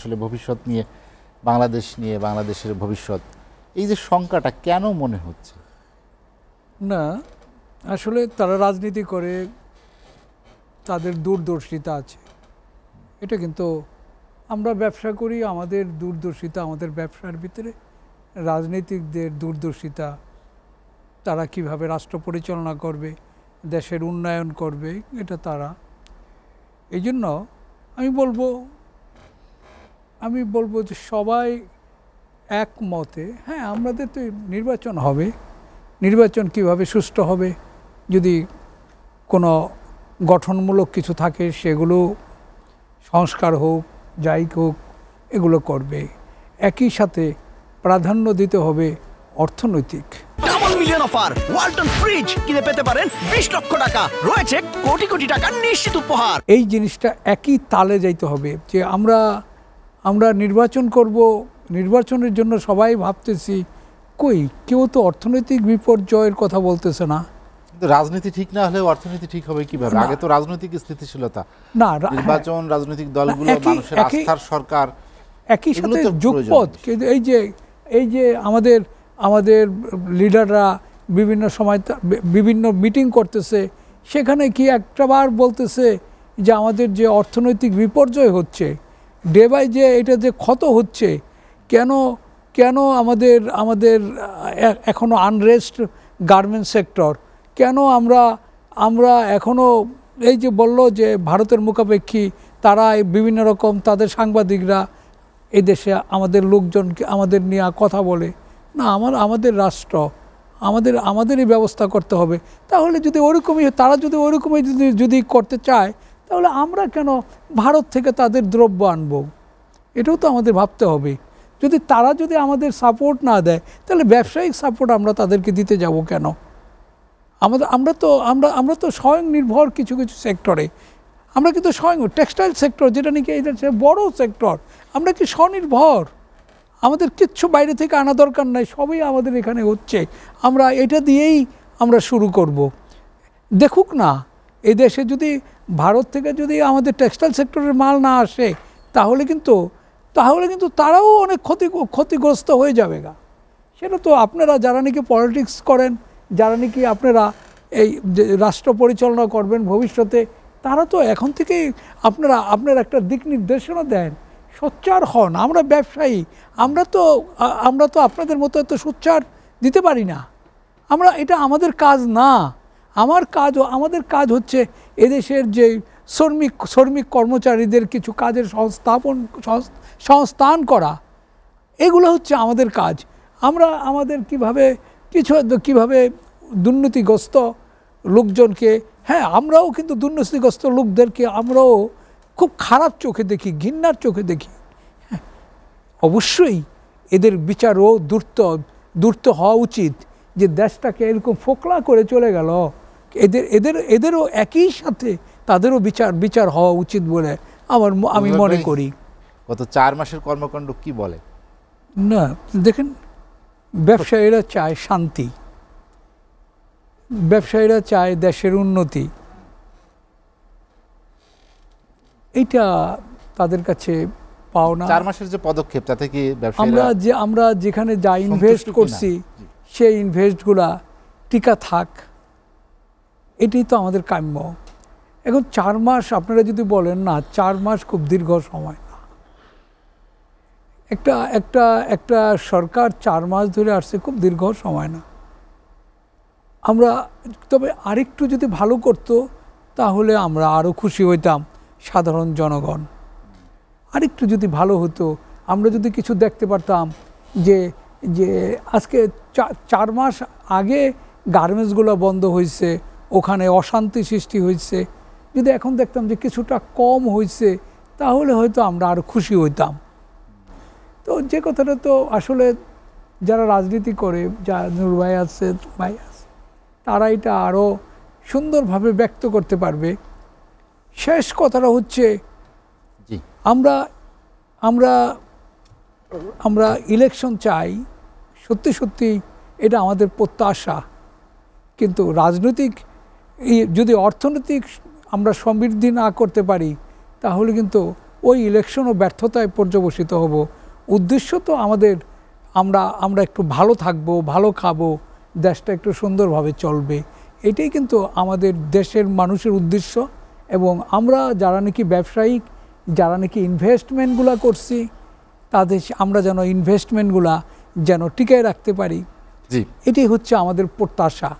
আসলে ভবিষ্যৎ নিয়ে, বাংলাদেশ নিয়ে, বাংলাদেশের ভবিষ্যৎ, এই যে শঙ্কাটা কেন মনে হচ্ছে? না, আসলে তারা রাজনীতি করে, তাদের দূরদর্শিতা আছে। এটা কিন্তু আমরা ব্যবসা করি, আমাদের দূরদর্শিতা, আমাদের ব্যবসার ভিতরে রাজনীতিকদের দূরদর্শিতা, তারা কিভাবে রাষ্ট্র পরিচালনা করবে, দেশের উন্নয়ন করবে, এটা তারা। এই জন্য আমি বলবো যে সবাই একমতে, হ্যাঁ আমাদের তো নির্বাচন হবে, নির্বাচন কিভাবে সুষ্ঠু হবে, যদি কোনো গঠনমূলক কিছু থাকে সেগুলো সংস্কার হোক, যাই হোক, এগুলো করবে। একই সাথে প্রাধান্য দিতে হবে অর্থনৈতিক। Double million offer, Walton fridge কিনে পেতে পারেন 20 লক্ষ টাকা, রয়েছে কোটি কোটি টাকার নিশ্চিত উপহার। এই জিনিসটা একই তালে যাইতে হবে যে আমরা নির্বাচন করব, নির্বাচনের জন্য সবাই ভাবতেছি, কই কেউ তো অর্থনৈতিক বিপর্যয়ের কথা বলতেছে না। কিন্তু রাজনীতি ঠিক না হলে অর্থনীতি ঠিক হবে কিভাবে? আগে তো রাজনৈতিক স্থিতিশীলতা, না নির্বাচন, রাজনৈতিক দলগুলো, মানুষের আস্থার সরকার, একই সাথে যুগপথ। কিন্তু এই যে আমাদের লিডাররা বিভিন্ন সময় বিভিন্ন মিটিং করতেছে, সেখানে কি একটাবার বলতেছে যে আমাদের যে অর্থনৈতিক বিপর্যয় হচ্ছে, ডে বাই যে এটা যে ক্ষত হচ্ছে, কেন আমাদের এখনো আনরেস্ট গার্মেন্ট সেক্টর, কেন আমরা এখনো এই যে বলল যে ভারতের মুখাপেক্ষী, তারা বিভিন্ন রকম তাদের সাংবাদিকরা এই দেশে আমাদের লোকজনকে আমাদের নিয়ে কথা বলে না, আমাদের রাষ্ট্র, আমাদেরই ব্যবস্থা করতে হবে। তাহলে যদি ওরকমই, তারা যদি ওরকমই যদি করতে চায়, তাহলে আমরা কেন ভারত থেকে তাদের দ্রব্য আনবো? এটাও তো আমাদের ভাবতে হবে। তারা যদি আমাদের সাপোর্ট না দেয়, তাহলে ব্যবসায়িক সাপোর্ট আমরা তাদেরকে দিতে যাব কেন? আমরা তো স্বয়ং নির্ভর কিছু কিছু সেক্টরে, আমরা কিন্তু স্বয়ং টেক্সটাইল সেক্টর, যেটা নাকি এই দেশের বড় সেক্টর, আমরা কি স্বনির্ভর? আমাদের কিচ্ছু বাইরে থেকে আনা দরকার নাই, সবই আমাদের এখানে হচ্ছে। আমরা এটা দিয়েই আমরা শুরু করব। দেখুক না, এই দেশে যদি ভারত থেকে যদি আমাদের টেক্সটাইল সেক্টরের মাল না আসে, তাহলে কিন্তু তারাও অনেক ক্ষতিগ্রস্ত হয়ে যাবে গা। সেটা তো আপনারা যারা নাকি পলিটিক্স করেন, যারা নাকি আপনারা এই রাষ্ট্র পরিচালনা করবেন ভবিষ্যতে, তারা তো এখন থেকেই আপনারা একটা দিক নির্দেশনা দেন, সোচ্চার হন। আমরা ব্যবসায়ী, আমরা তো আপনাদের মতো এত সোচ্চার দিতে পারি না। এটা আমাদের কাজ না। আমাদের কাজ হচ্ছে এদেশের যে শ্রমিক কর্মচারীদের কিছু কাজের সংস্থান করা, এগুলো হচ্ছে আমাদের কাজ। আমাদের কিভাবে দুর্নীতিগ্রস্ত লোকজনকে, হ্যাঁ আমরাও কিন্তু দুর্নীতিগ্রস্ত লোকদেরকে আমরাও খুব খারাপ চোখে দেখি, ঘৃণার চোখে দেখি। হ্যাঁ, অবশ্যই এদের বিচারও দ্রুত হওয়া উচিত, যে দেশটাকে এরকম ফোকলা করে চলে গেল, এদেরও একই সাথে তাদেরও বিচার হওয়া উচিত বলে আমি মনে করি। গত 4 মাসের কর্মকাণ্ড কি বলে? না দেখেন, ব্যবসায়ীরা চায় শান্তি, ব্যবসায়ীরা চায় দেশের উন্নতি, এইটা তাদের কাছে পাওনা। 4 মাসের যে পদক্ষেপ, তাতে কি আমরা যেখানে যা ইনভেস্ট করছি, সেই ইনভেস্টগুলা টিকা থাক, এটাই তো আমাদের কাম্য। এখন 4 মাস আপনারা যদি বলেন না, 4 মাস খুব দীর্ঘ সময় না। একটা সরকার 4 মাস ধরে আসছে, খুব দীর্ঘ সময় না। তবে আরেকটু যদি ভালো করতো, তাহলে আমরা আরও খুশি হইতাম সাধারণ জনগণ। আরেকটু যদি ভালো হতো, আমরা যদি কিছু দেখতে পারতাম যে আজকে 4 মাস আগে গার্মেন্টসগুলো বন্ধ হয়েছে, ওখানে অশান্তি সৃষ্টি হয়েছে, যদি এখন দেখতাম যে কিছুটা কম হয়েছে, তাহলে হয়তো আমরা আরও খুশি হইতাম। তো যে কথাটা তো আসলে যারা রাজনীতি করে, নূর ভাই আছে, তারা এটা আরও সুন্দরভাবে ব্যক্ত করতে পারবে। শেষ কথাটা হচ্ছে, আমরা ইলেকশন চাই, সত্যি এটা আমাদের প্রত্যাশা। কিন্তু যদি অর্থনৈতিক আমরা সমৃদ্ধি না করতে পারি, তাহলে কিন্তু ওই ইলেকশনও ব্যর্থতায় পর্যবসিত হব। উদ্দেশ্য তো আমাদের আমরা একটু ভালো থাকবো, ভালো খাবো, দেশটা একটু সুন্দরভাবে চলবে, এটাই কিন্তু আমাদের দেশের মানুষের উদ্দেশ্য। এবং আমরা যারা নাকি ব্যবসায়িক, যারা নাকি ইনভেস্টমেন্টগুলো করছি, আমরা যেন ইনভেস্টমেন্টগুলা যেন টিকায় রাখতে পারি, এটাই হচ্ছে আমাদের প্রত্যাশা।